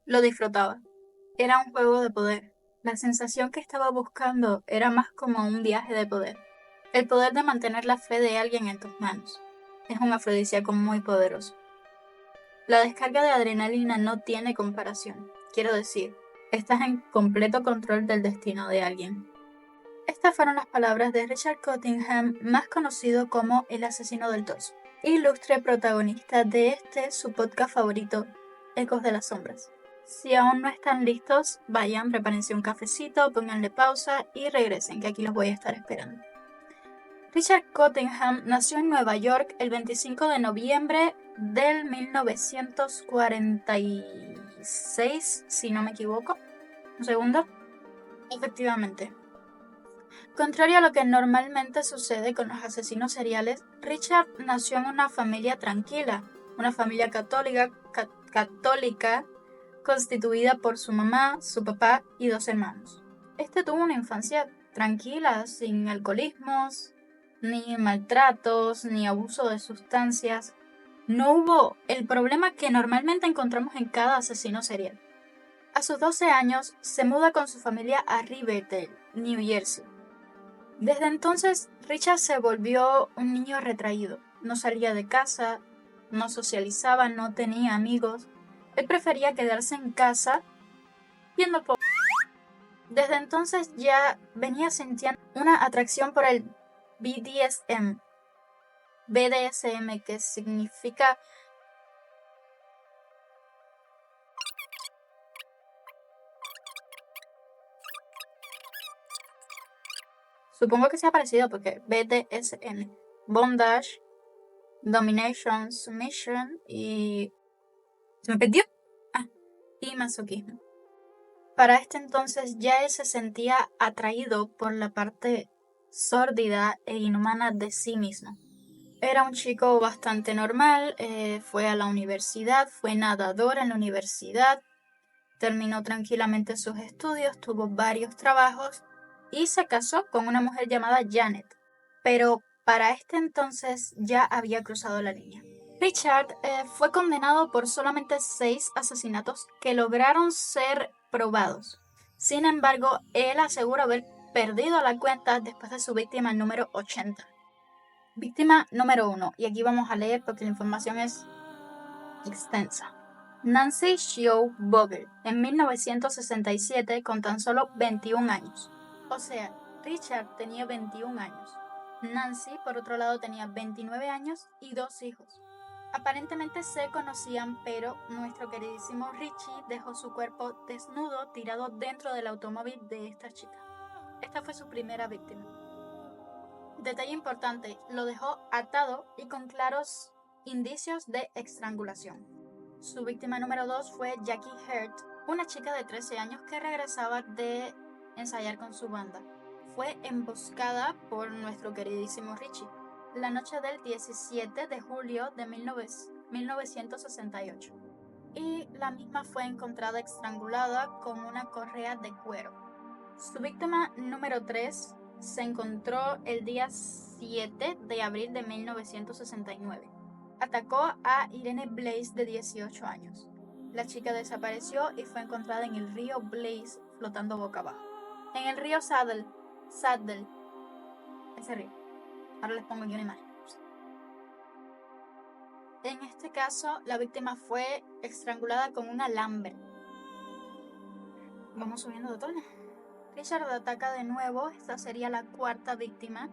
Lo disfrutaba. Era un juego de poder. La sensación que estaba buscando era más como un viaje de poder. El poder de mantener la fe de alguien en tus manos. Es un afrodisíaco muy poderoso. La descarga de adrenalina no tiene comparación. Quiero decir, estás en completo control del destino de alguien. Estas fueron las palabras de Richard Cottingham, más conocido como el asesino del torso, ilustre protagonista de su podcast favorito, Ecos de las Sombras. Si aún no están listos, vayan, prepárense un cafecito, pónganle pausa y regresen, que aquí los voy a estar esperando. Richard Cottingham nació en Nueva York el 25 de noviembre del 1946, si no me equivoco. Un segundo. Efectivamente. Contrario a lo que normalmente sucede con los asesinos seriales, Richard nació en una familia tranquila, una familia católica constituida por su mamá, su papá y 2 hermanos. Tuvo una infancia tranquila, sin alcoholismos, ni maltratos, ni abuso de sustancias. No hubo el problema que normalmente encontramos en cada asesino serial. A sus 12 años se muda con su familia a Riverdale, New Jersey. Desde entonces, Richard se volvió un niño retraído. No salía de casa, no socializaba, no tenía amigos. Él prefería quedarse en casa viendo po. Desde entonces ya venía sintiendo una atracción por el BDSM. BDSM, que significa... Supongo que sea parecido porque BDSM, Bondage, Domination, Submission y... ¿Se me perdió? Y masoquismo. Para este entonces ya él se sentía atraído por la parte sórdida e inhumana de sí mismo. Era un chico bastante normal, fue a la universidad, fue nadador en la universidad, terminó tranquilamente sus estudios, tuvo varios trabajos y se casó con una mujer llamada Janet. Pero para este entonces ya había cruzado la línea. Richard fue condenado por solamente 6 asesinatos que lograron ser probados. Sin embargo, él asegura haber perdido la cuenta después de su víctima número 80. Víctima número 1, y aquí vamos a leer porque la información es extensa. Nancy Shio Vogel, en 1967, con tan solo 21 años. O sea, Richard tenía 21 años. Nancy, por otro lado, tenía 29 años y 2 hijos. Aparentemente se conocían, pero nuestro queridísimo Richie dejó su cuerpo desnudo tirado dentro del automóvil de esta chica. Esta fue su primera víctima. Detalle importante, lo dejó atado y con claros indicios de estrangulación. Su víctima número 2 fue Jackie Hurt, una chica de 13 años que regresaba de ensayar con su banda. Fue emboscada por nuestro queridísimo Richie la noche del 17 de julio de 1968. Y la misma fue encontrada estrangulada con una correa de cuero. Su víctima número 3 se encontró el día 7 de abril de 1969. Atacó a Irene Blaze, de 18 años. La chica desapareció y fue encontrada en el río Blaze flotando boca abajo. En el río Saddle, ese río. Ahora les pongo aquí una imagen. En este caso, la víctima fue estrangulada con un alambre. Vamos subiendo de tono. Richard ataca de nuevo, esta sería la cuarta víctima,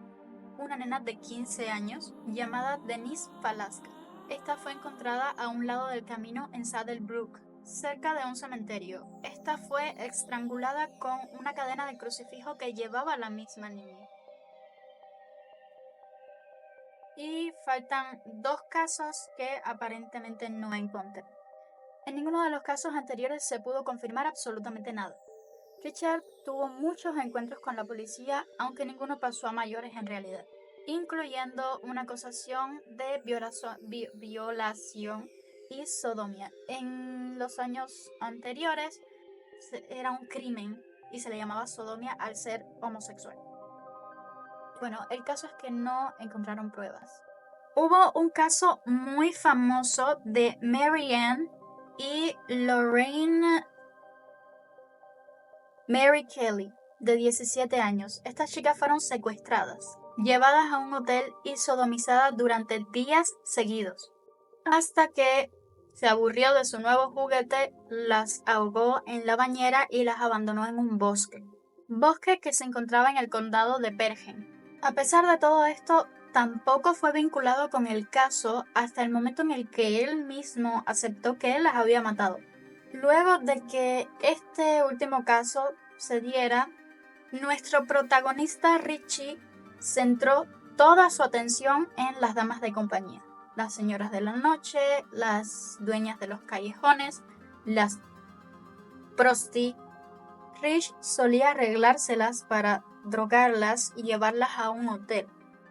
una nena de 15 años llamada Denise Palaska. Esta fue encontrada a un lado del camino en Saddle Brook, cerca de un cementerio. Esta fue estrangulada con una cadena de crucifijo que llevaba la misma niña. Y faltan 2 casos que aparentemente no encontré. En ninguno de los casos anteriores se pudo confirmar absolutamente nada. Richard tuvo muchos encuentros con la policía, aunque ninguno pasó a mayores en realidad, incluyendo una acusación de violación y sodomía. En los años anteriores era un crimen y se le llamaba sodomía al ser homosexual. Bueno, el caso es que no encontraron pruebas. Hubo un caso muy famoso de Mary Ann y Lorraine Mary Kelly, de 17 años. Estas chicas fueron secuestradas, llevadas a un hotel y sodomizadas durante días seguidos, hasta que se aburrió de su nuevo juguete, las ahogó en la bañera y las abandonó en un bosque que se encontraba en el condado de Bergen. A pesar de todo esto, tampoco fue vinculado con el caso hasta el momento en el que él mismo aceptó que él las había matado. Luego de que este último caso se diera, nuestro protagonista Richie centró toda su atención en las damas de compañía, las señoras de la noche, las dueñas de los callejones, las prosti. Rich solía arreglárselas para drogarlas y llevarlas a un hotel.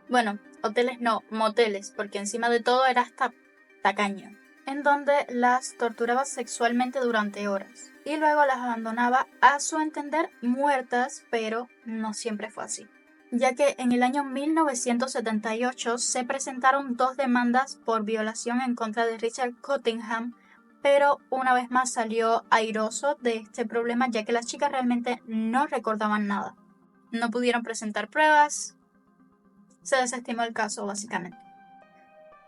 Bueno, hoteles no, moteles, porque encima de todo era hasta tacaño, en donde las torturaba sexualmente durante horas y luego las abandonaba, a su entender, muertas, pero no siempre fue así, ya que en el año 1978 se presentaron 2 demandas por violación en contra de Richard Cottingham, pero una vez más salió airoso de este problema, ya que las chicas realmente no recordaban nada. No pudieron presentar pruebas, se desestimó el caso básicamente.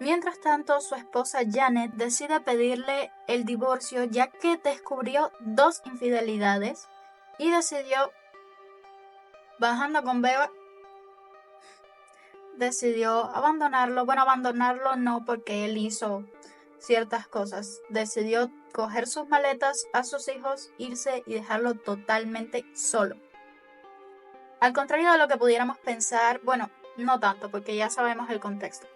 Mientras tanto, su esposa Janet decide pedirle el divorcio, ya que descubrió 2 infidelidades y decidió, bajando con Beba, decidió abandonarlo. Bueno, abandonarlo no, porque él hizo ciertas cosas. Decidió coger sus maletas, a sus hijos, irse y dejarlo totalmente solo. Al contrario de lo que pudiéramos pensar, bueno, no tanto, porque ya sabemos el contexto.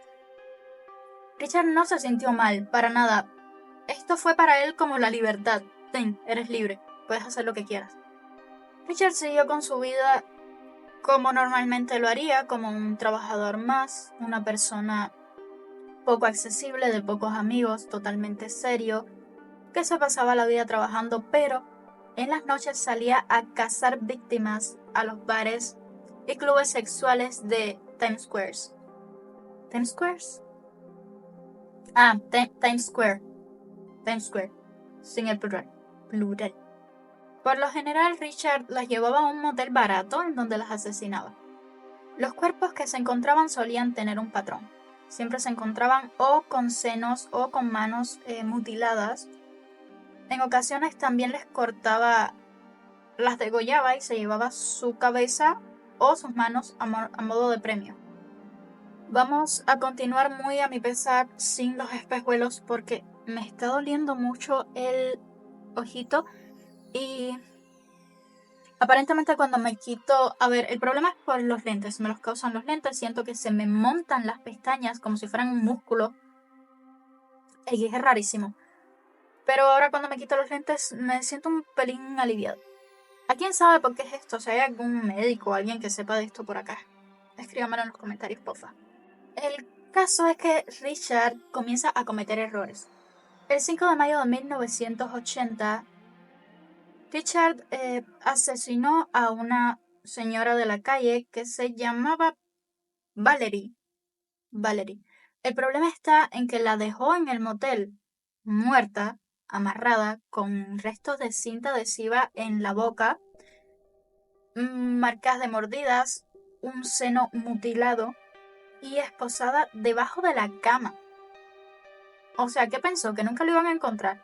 Richard no se sintió mal, para nada. Esto fue para él como la libertad. Ten, eres libre, puedes hacer lo que quieras. Richard siguió con su vida como normalmente lo haría, como un trabajador más, una persona poco accesible, de pocos amigos, totalmente serio, que se pasaba la vida trabajando, pero en las noches salía a cazar víctimas a los bares y clubes sexuales de Times Square. ¿Times Square? Times Square. Times Square, sin el plural. Por lo general, Richard las llevaba a un motel barato en donde las asesinaba. Los cuerpos que se encontraban solían tener un patrón. Siempre se encontraban o con senos o con manos mutiladas. En ocasiones también les cortaba, las degollaba y se llevaba su cabeza o sus manos a modo de premio. Vamos a continuar muy a mi pesar sin los espejuelos porque me está doliendo mucho el ojito y aparentemente cuando me quito, a ver, el problema es por los lentes, me los causan los lentes, siento que se me montan las pestañas como si fueran un músculo y es rarísimo. Pero ahora cuando me quito los lentes me siento un pelín aliviado. ¿A quién sabe por qué es esto? Si hay algún médico o alguien que sepa de esto por acá, escríbamelo en los comentarios, porfa. El caso es que Richard comienza a cometer errores. El 5 de mayo de 1980, Richard asesinó a una señora de la calle que se llamaba Valerie. El problema está en que la dejó en el motel, muerta, amarrada, con restos de cinta adhesiva en la boca, marcas de mordidas, un seno mutilado y esposada debajo de la cama. O sea, ¿qué pensó? ¿Que nunca lo iban a encontrar?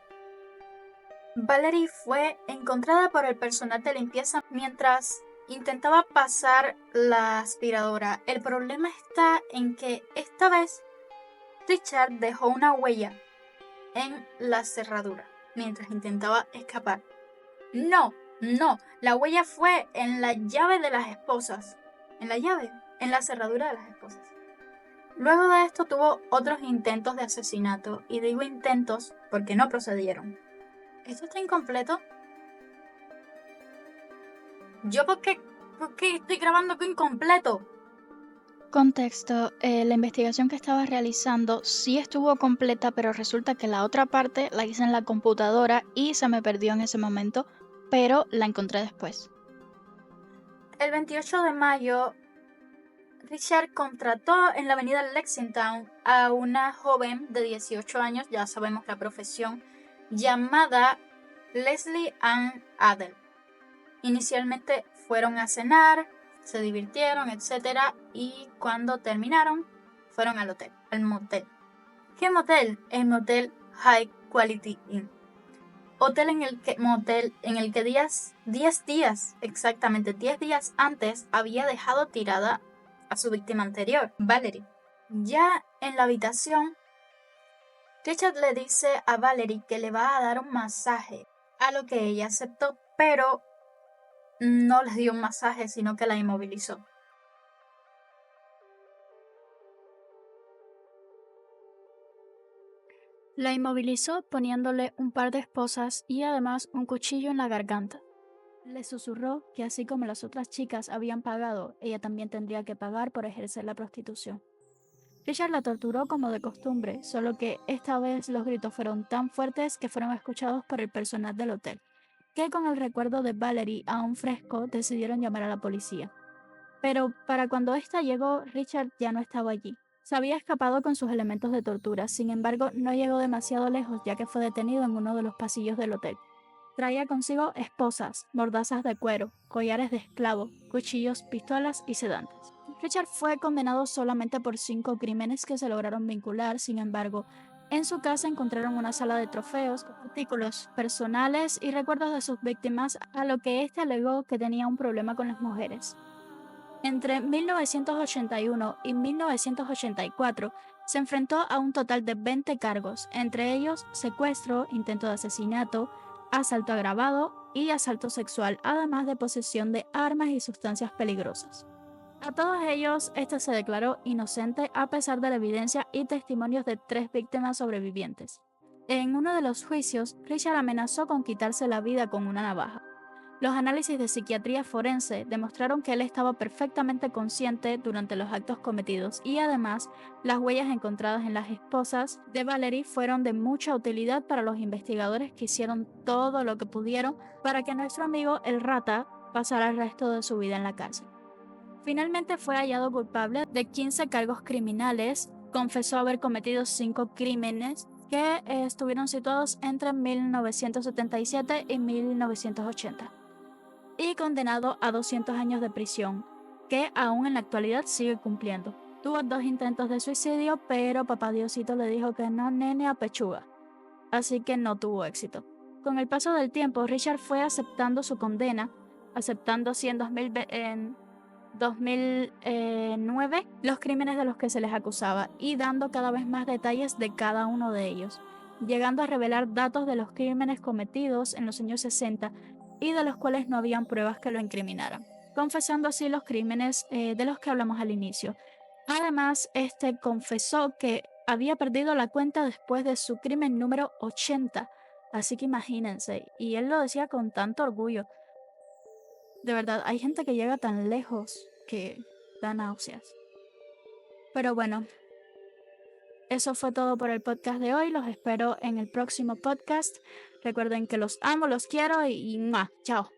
Valerie fue encontrada por el personal de limpieza mientras intentaba pasar la aspiradora. El problema está en que esta vez Richard dejó una huella en la cerradura mientras intentaba escapar. No, la huella fue en la llave de las esposas. En la cerradura de las esposas. Luego de esto tuvo otros intentos de asesinato, y digo intentos porque no procedieron. ¿Esto está incompleto? ¿Yo por qué estoy grabando algo incompleto? Contexto, la investigación que estaba realizando sí estuvo completa, pero resulta que la otra parte la hice en la computadora y se me perdió en ese momento, pero la encontré después. El 28 de mayo, Richard contrató en la avenida Lexington a una joven de 18 años, ya sabemos la profesión, llamada Leslie Ann Adel. Inicialmente fueron a cenar, se divirtieron, etc. Y cuando terminaron, fueron al motel. ¿Qué motel? El motel High Quality Inn. Motel en el que 10 días, exactamente 10 días antes, había dejado tirada a su víctima anterior, Valerie. Ya en la habitación, Richard le dice a Valerie que le va a dar un masaje, a lo que ella aceptó, pero no les dio un masaje, sino que la inmovilizó. La inmovilizó poniéndole un par de esposas y además un cuchillo en la garganta. Le susurró que así como las otras chicas habían pagado, ella también tendría que pagar por ejercer la prostitución. Richard la torturó como de costumbre, solo que esta vez los gritos fueron tan fuertes que fueron escuchados por el personal del hotel, que con el recuerdo de Valerie aún fresco decidieron llamar a la policía. Pero para cuando ésta llegó, Richard ya no estaba allí. Se había escapado con sus elementos de tortura, sin embargo no llegó demasiado lejos ya que fue detenido en uno de los pasillos del hotel. Traía consigo esposas, mordazas de cuero, collares de esclavo, cuchillos, pistolas y sedantes. Richard fue condenado solamente por 5 crímenes que se lograron vincular, sin embargo, en su casa encontraron una sala de trofeos, artículos personales y recuerdos de sus víctimas, a lo que éste alegó que tenía un problema con las mujeres. Entre 1981 y 1984 se enfrentó a un total de 20 cargos, entre ellos secuestro, intento de asesinato, asalto agravado y asalto sexual, además de posesión de armas y sustancias peligrosas. A todos ellos, este se declaró inocente a pesar de la evidencia y testimonios de 3 víctimas sobrevivientes. En uno de los juicios, Richard amenazó con quitarse la vida con una navaja. Los análisis de psiquiatría forense demostraron que él estaba perfectamente consciente durante los actos cometidos y además las huellas encontradas en las esposas de Valerie fueron de mucha utilidad para los investigadores que hicieron todo lo que pudieron para que nuestro amigo el rata pasara el resto de su vida en la cárcel. Finalmente fue hallado culpable de 15 cargos criminales, confesó haber cometido 5 crímenes que estuvieron situados entre 1977 y 1980. Y condenado a 200 años de prisión, que aún en la actualidad sigue cumpliendo. Tuvo 2 intentos de suicidio, pero papá Diosito le dijo que no, nene, a pechuga. Así que no tuvo éxito. Con el paso del tiempo, Richard fue aceptando su condena, aceptando así en 2009 los crímenes de los que se les acusaba y dando cada vez más detalles de cada uno de ellos, llegando a revelar datos de los crímenes cometidos en los años 60 y de los cuales no habían pruebas que lo incriminaran, confesando así los crímenes de los que hablamos al inicio. Además, este confesó que había perdido la cuenta después de su crimen número 80, así que imagínense, y él lo decía con tanto orgullo. De verdad, hay gente que llega tan lejos que da náuseas. Pero bueno, eso fue todo por el podcast de hoy. Los espero en el próximo podcast. Recuerden que los amo, los quiero y ¡mua! Chao.